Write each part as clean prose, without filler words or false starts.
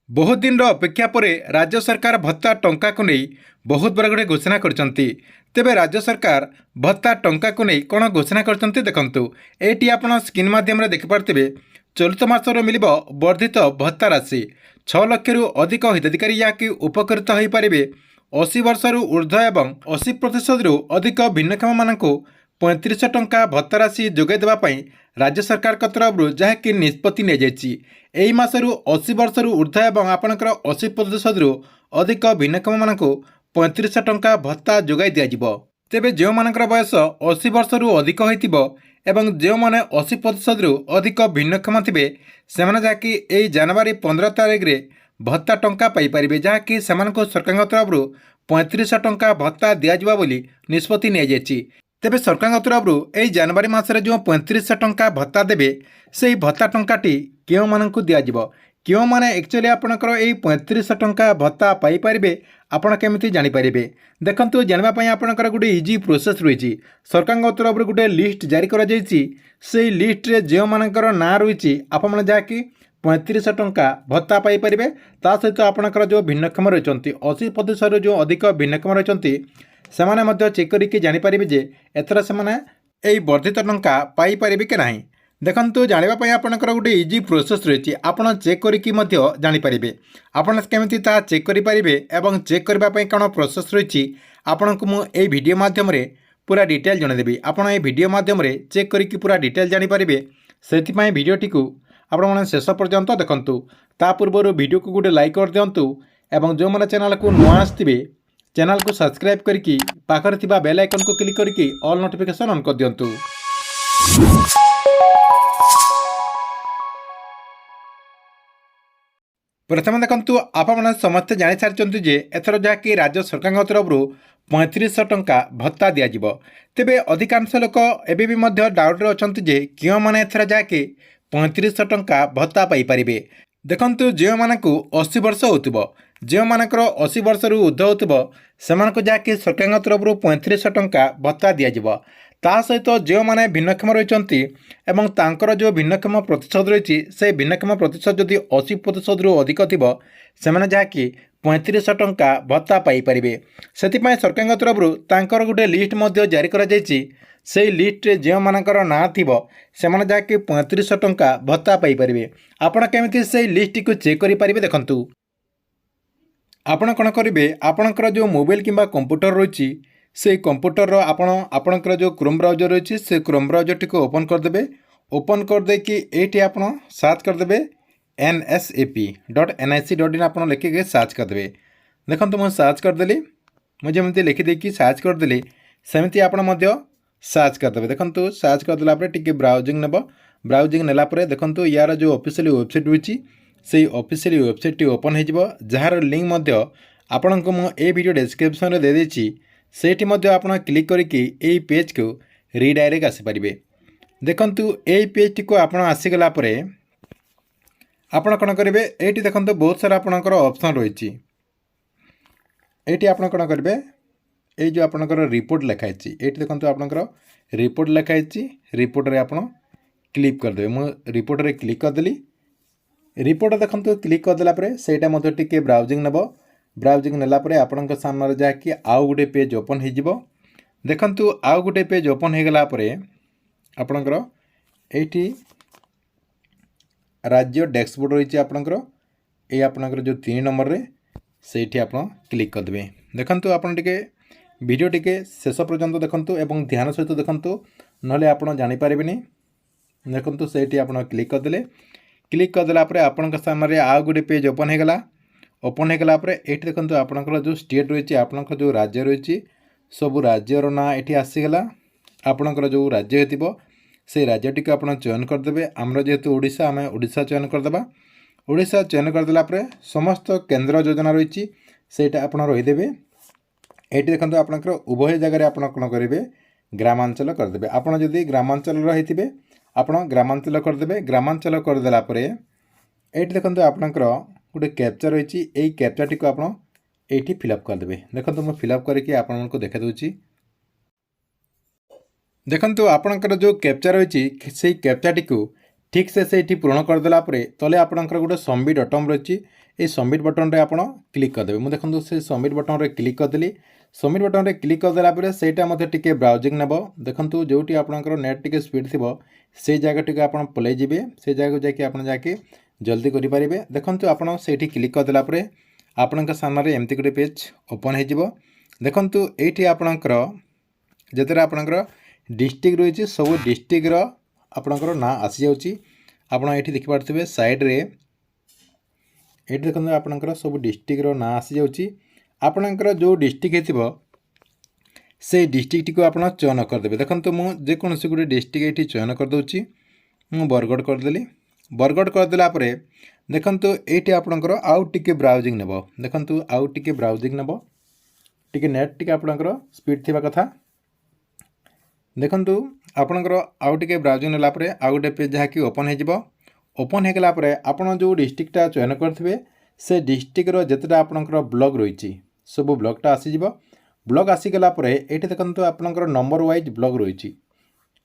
बहुत दिन अपेक्षा पर राज्य सरकार भत्ता टंका को नहीं बहुत बड़ा गोटे घोषणा करछंती। तेबे राज्य सरकार भत्ता टंका को नहीं कौन घोषणा करछंती देखंतु। एटी आपण स्क्रीन माध्यम देखि पारथिबे चलित मासर मिलिब वर्धित भत्ता राशि 6 लाख रु अधिक हिताधिकारी याकि उपकृत हो पारे। 80 वर्ष ऊर्ध्व एवं 80% रु अधिक भिन्नक्षम मानक 35 टंका भत्ता राशि जोगाई देवाई राज्य सरकार तरफ जहाँकि निष्पत्ति नहीं मासरू 80 वर्ष ऊर्ध्व एवं आपणकर 80% रु अधिक भिन्नक्षम मानक 35 टंका भत्ता जोगाई दिज्व। तेबे जो मानकर बयस 80 वर्ष रु अधिक होइतिबो एवं जो माने 80% रु अधिक भिन्नक्षम थिबे सेमाने जाकि एई जनवरी 15 तारिख रे भत्ता टंका पाई परिबे, जहाँकि सेमानको सरकार तरफ 35 टंका भत्ता दिज्व बोली निष्पत्ति नहीं। तेबे सरकार तरफ यही जनवरी मासरे जो 35 टंका भत्ता देवे से भत्ता टंकाटी क्यों मानक दिज्व, क्यों माने एक्चुअली आपणकर यही 35 टंका भत्ता पाई परिबे आपण केमिति जानि परिबे। देखंतु जानबा पई आपणकर गुटे इजी प्रोसेस रही। सरकार तरफ गुटे लिस्ट जारी करा जायछि। से लिस्ट रे जो मानकर ना रही आपण माने जाकि 35 टंका भत्ता पाई परिबे। ता सहित आपणकर जो भिन्नक्षम रहिसंती 80% जो अधिक भिन्नक्षम रहिसंती सेमाने मध्य चेक करिके जानि परिबे जे एथरा सेमाने एई वर्धित टंका पाई परिबे के नाही। देखंतु जानिबा पई आपणकर गुटे इजी प्रोसेस रही। आपण चेक करिके मध्य जानि परिबे आपण केमिति ता चेक करि परिबे एवं चेक करबा पई कोन प्रोसेस रही आपणको मु एई वीडियो माध्यम रे पूरा डिटेल जणे देबी। आपण एई वीडियो माध्यम रे चेक करिके पूरा डिटेल जानि परिबे। सेति पई वीडियोटी को आपण माने शेष पर्यंत देखंतु। ता पूर्वरु वीडियो को गुटे लाइक कर दियंतु एवं जो माने चैनल को नुआ आस्थिबे चैनल को सब्सक्राइब करके पाखर थिबा बेल आइकन को क्लिक करके ऑल नोटिफिकेशन ऑन कर दियंतु। प्रथम देखंतु आप समस्ते जानि सारिचंतु जे एथर जहाँकि राज्य सरकार तरफ 35 टंका भत्ता दिज्व। तेबे अधिकांश लोक एबे भी मध्य डाउट रे अछंती जे क्यों माने एथर जहाँकि 35 टंका भत्ता पाई परिबे। देखंतु जो मानकु 80 वर्ष होतिबो, जो मानकर 80 वर्ष रु ऊर्ध्व होतिबो सेमानकु जाकि सरकार तरफ 35 टंका भत्ता दिज्व। ता सहित जो माने भिन्नक्षम रहिसंती एवं तांकर जो भिन्नक्षम प्रतिशत रही से भिन्नक्षम प्रतिशत जदि 80% रु अधिक थिबो सेमाने जाकि 35 टंका भत्ता पाई परिबे। सेतिपय सरकार तरफ तांकर गुटे लिस्ट मध्य जारी करा जायछि। से लिस्ट रे जो मानकर ना थिबो सेमाने जाकि 35 टंका भत्ता पाई परिबे। आपण केमिति से लिस्ट को चेक करि परिबे देखंतु। आपण कौन करेंगे आपणकर जो मोबाइल किंबा कंप्यूटर रही से कंप्यूटर आपणकर जो क्रोम ब्राउजर रही से क्रोम ब्राउजर टी ओपन करदे। ओपन करदे कि ये आप सर्च करदे nsap.nic.in आप लिखिक सर्च करदे। देखो मुझे सर्च करदेली मुझे जमी लिखिदेकी सर्च करदेली सेमती आप सर्च करदे। देखो सर्च करदेला टी ब्राउजिंग नेब। ब्राउजिंग नेलापर देखो यार जो ऑफिशियल वेबसाइट रही से ऑफिशियल वेबसाइट टी ओपन हो जार लिंक मध्य आपण को मुझे वीडियो डिस्क्रिप्शन रे दे देछि। सेठी मध्य आपण क्लिक करके ए पेज को रिडायरेक्ट आसीपारे। देखंतु ए पेज टी को आपण आसीगला परे आपण कौन करेंगे ये देखो बहुत सारा आपणकर ऑप्शन रही। ये आपण कौन करेंगे ये जो आपणकर रिपोर्ट लिखाई ये देखो आपणकर रिपोर्ट लिखाई रिपोर्ट रे आपण क्लिक करदे। मुझे रिपोर्ट रे क्लिक करदेली। रिपोर्ट देखो क्लिक करदेला सेटा मध्य टिके ब्राउजिंग नेब। ब्राउजिंग नेलापर आपण सामने जहाँकि आउ गोटे पेज ओपन हो। देखंतु आउ गोटे पेज ओपन हो गला परे आपणकर एठी राज्य डैशबोर्ड रही आपणकर ये आपणकर जो 3 नंबर रे सेठी आपण क्लिक करदेबे। देखंतु आपण टिके वीडियो टिके शेष पर्यंत देखंतु एवं ध्यान सहित देखंतु नले आपण जानि पारेबेनी। देखंतु सेठी आपण क्लिक करदेले। क्लिक करदेला परे आपणक सामने आउ गोटे पेज ओपन हो गला। ओपन हो गला परे एठी देखंतु आपणकर जो स्टेट रही आपणकर जो राज्य रही सबु राज्यर ना एठी आसीगला। आपणकर जो राज्य हेतिबो से राज्यटी को आपण चयन करदेबे। आमर जेहेतु ओडिशा आम ओडिशा चयन करदेबा। ओडिशा चयन करदेला परे समस्त केंद्र योजना रही सेटा आपण रहीदेबे। एठी देखंतु आपणकर उभय जगह आपण कोन करेंगे ग्रामांचल करदेबे। आपण जदि ग्रामांचल रहिथिबे आपण ग्रामांचल करदेबे। ग्रामांचल करदेला परे एठी देखंतु आपणकर गोटे कैप्चा रही यही कैप्चाटी को आपण एठी फिलअप करदेबे। देखंतु मैं फिलअप करके आपण को देखा दूची। देखंतु आपणकर जो कैप्चा रही से कैप्चाटी को ठीक से ये पूरण करदेला तले आपंकर गोटे सबमिट बटन रही ये सबमिट बटन रे आपण क्लिक करदे मुझे देखो से सबमिट बटन रे क्लिक करदेली सबमिट बटन रे क्लिक करदेला सेटा टिके ब्राउजिंग नेब देखो जोटी आपंकर नेट टिके स्पीड थी से जगह टिके आप पलि जाए से जगह जाकि जल्दी करेंगे देखो आपड़ से क्लिक करदेला आपण सामने एमती गोटे पेज ओपन हो देखो ये आपणकर जिते आपणकर डिस्ट्रिक्ट रही सब डिस्ट्रिक्टर आपणकर ना आसी जाऊँगी आपड़ ये देखिपे साइड्रे ये देखो आपणकर सब डिस्ट्रिक्टर ना आसी जाऊँगी आपणकर जो डिस्ट्रिक्ट हो से डिस्ट्रिक्ट को आप चयन करदे देखो मुझे जेकोसी गोटे डिस्ट्रिक्ट ये चयन करदे मु बरगढ़ करदेली बरगढ़ करदेला देखो ये आपणकर आउ टिके ब्राउजिंग नेब देखो आउ टिके ब्राउजिंग नेब टिके नेट टिके आपणकर स्पीड थिबा कथा देखो आपणकर आउ टिके ब्राउजिंग नेला आउ गोटे पेज जहाँकि ओपन हो ओपन हो गला आपड़ जो डिस्ट्रिक्टा चयन करेंगे से डिस्ट्रिक्टर जितेटा आपणकर ब्लॉक रही सब ब्लॉकटा आसीज ब्लॉक आसीगला ये देखो आपणकर नंबर वाइज ब्लॉक रही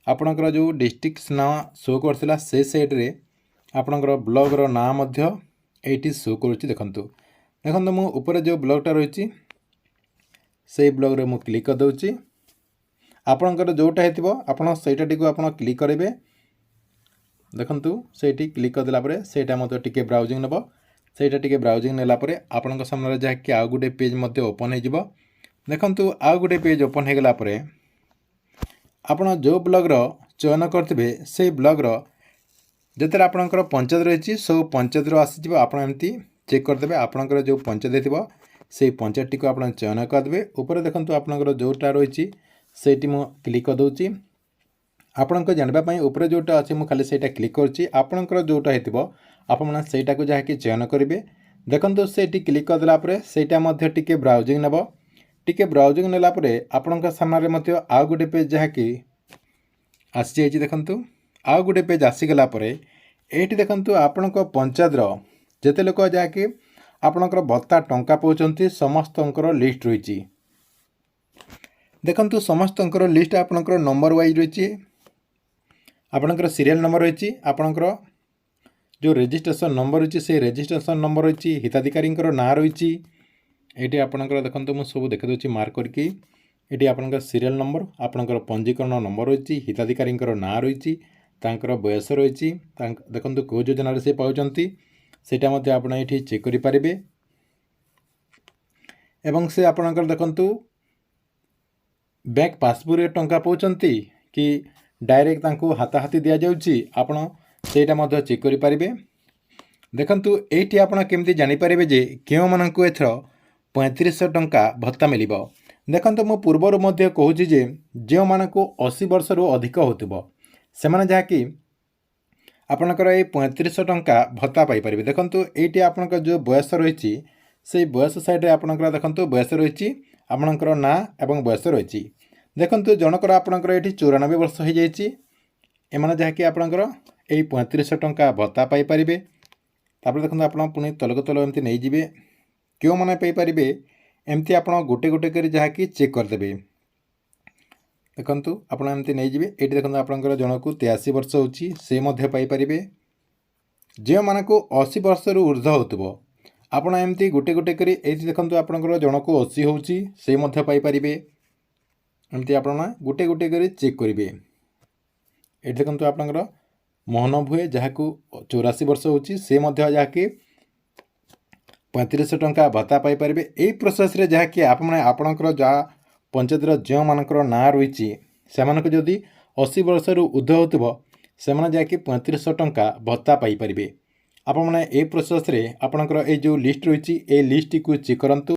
आपणकर जो डिस्ट्रिक्ट ना शो करथिला से साइड्रे आपणकर ब्लॉगर ना ये शो करुच्ची देखो देखो मु ऊपर जो ब्लॉकटा रही से ब्लॉग रे मु क्लिक कर दूची आपणकर जोटा हेतिबो आपण सेटा को आपण क्लिक करेंगे देखंतु सेठी क्लिक कर देला सेटा मते टिके ब्राउजिंग नेब सेटा टिके ब्राउजिंग नेला आपण सामने जहाँ कि आउ गोटे पेज मते ओपन हो देखंतु आउ गोटे पेज ओपन हो गला आपण जो ब्लॉगर चयन करथिबे से ब्लॉगर जिते आपणकर पंचायत रही सब पंचायत आसीज आप एमती चेक करदे आपणकर जो पंचायत थी से पंचायत को आप चयन करदे ऊपर देखो आपणकर जोटा रही से क्लिक कर दूची आपण जानापी ऊपर जोटा अच्छे मुझे खाली से क्लिक करुच्ची आपणकर जोटा होटा को जहाँकि चयन करेंगे देखो से क्लिक करदेला सेटा टिके ब्राउजिंग नेब टिके ब्राउजिंग नेला आपण सामने आउ गोटे पेज जहाँकि आसी जाइए देखो आउ गोटे पेज आसीगला ये देखो आपण पंचायतर जिते लोक जहाँकि आपणकर भत्ता टंका पाँच समस्त लिस्ट रही देखो समस्त लिस्ट आपणकर नंबर वाइज रही आपणकर सीरियल नंबर रही आपणकर जो रजिस्ट्रेशन नंबर रही से रजिस्ट्रेशन नंबर रही हिताधिकारी ना रही ये आपणकर देखो मुझे सब देखीदे मार्क करके ये आपणकर सीरियल नंबर आपणकर पंजीकरण नंबर रही हिताधिकारी ना रही बयस रही देखो कौ योजन से पाँच सेटा आप चेक करेंगे एवं से आपणकर देखो बैंक पासबुक रे टंका पाँच कि डायरेक्ट हाथाहाथी दि जाऊँगी आपड़ से चेक करेंगे देखो ये आप केमती जानीपारे जे क्यों मानक एथर 3500 टंका भत्ता मिल देखो मु पूर्वर कहूँ जो मानक 80 वर्ष रु अधिक हो से जहाँकि आपणकर ये 3500 टंका भत्ता पाइपर देखो ये आपणकर जो बयस रही से बयस साइड आपणकर देखो बयस रही आपणकर ना एवं बयस रही देखो जनकर आपणकर ये 94 वर्ष हो जाए एम जहाँकि आपणकर ये 3500 टंका भत्ता पाइपर देखो आप पुणी तलक तल एमती नहीं जी क्यों मैंने पाइपर एमती आप गोटे गोटे कर जहाँकि चेक करदे देखो आप एमती नहीं जी ये देखो आपणकर जन को 83 वर्ष होपारे जो मानक 80 वर्ष रु ऊर्ध्व हो आपड़ एमती गोटे गोटे कर देखो आपणकर जन को 80 होपारे एमती आप गोटे गोटे कर चेक करेंगे ये देखो आपणकर मोहन भुए जहाँ को 84 वर्ष होची जहाँकि 3500 टंका भत्ता पाइपर यही प्रोसेस रे जहाँकि आपणकर जहाँ पंचायतर जो मानकर ना रही से जदि 80 वर्ष रु ऊर्ध्व हो से जहाँकि 3500 टंका भत्ता पाइपर आपण ए प्रोसेस रे आपणकर ए जो लिस्ट रही लिस्ट को चेक करंतु।